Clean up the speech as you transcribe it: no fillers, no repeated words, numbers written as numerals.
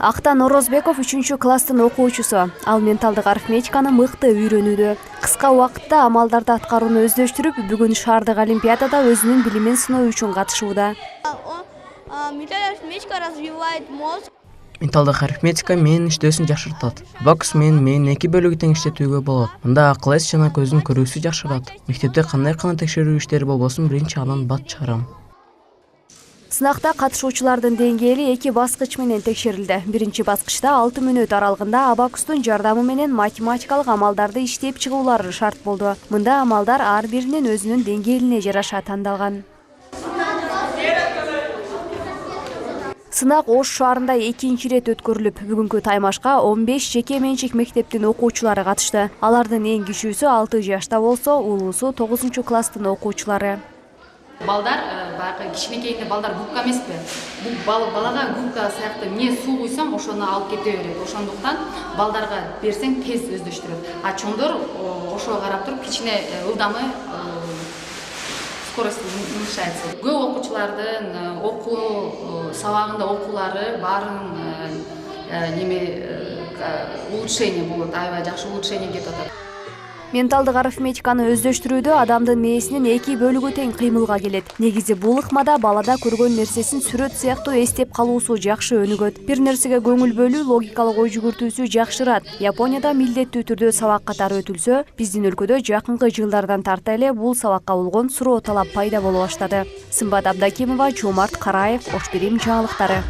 Актан Орозбеков 3-класстын окуучусу. Ал менталдык арифметиканы мыкты үйрөнүүдө. Кыска убакытта амалдарды аткарууну өздөштүрүп, бүгүн шаардык олимпиадада өзүнүн билимин сыноо үчүн катышууда. Арифметика развивает мозг. Менталдык арифметика менин иштөөсүн жакшыртат. Абакус менин 2 бөлүгү тең иштетүүгө болот. Мында акыл эс жана көздүн көрүүсү жакшырат. Мектепте кандай текшерүү иштери болбосун биринчи андан бат чыгарам. Сынакта катышуучулардын деңгээли 2 баскыч менен текшерилди. Биринчи баскычта 6 мүнөт аралыгында абакустун жардамы менен математикалык амалдарды иштеп чыгуулары шарт болду. Мында амалдар ар биринин өзүнүн деңгээлине жараша тандалган. Сынак Ош шаарында 2-нчи ирет өткөрүлүп, бүгүнкү таймашка 15 жеке менчик мектептин окуучулары катышты. Алардын эң кичүүсү 6 жашта болсо, улуусу 9-класстын окуучулары. Балдар баягы кичинекейинде балдар губка эмеспи? Балага губка сыяктуу эмне суу куйсаң, ошону алып кете берет. Ошондуктан балдарга берсең тез өздөштүрөт. А чоңдор ошого карап туруп кичине ылдамы скорость уменьшается. Көп окуучулардын окуу сабагында окуулары баарын улучшение болот, аябай жакшы улучшение кетип атат. Менталдык арифметиканы өздөштүрүүдө адамдын мээсинин 2 бөлүгү тең кыймылга келет. Негизи бул ыкмада балада көргөн нерсесин сүрөт сыяктуу эстеп калуусу жакшы өнүгөт. Бир нерсеге көңүл бөлүү логикалык ой жүгүртүүсү жакшырат. Японияда милдеттүү түрдө сабак катары өтүлсө, биздин өлкөдө жакынкы жылдардан тарта эле бул сабакка болгон суроо талап пайда боло баштады. Сымбат Абдакимова, Жомарт Караев, Ош Бирим жаңылыктары.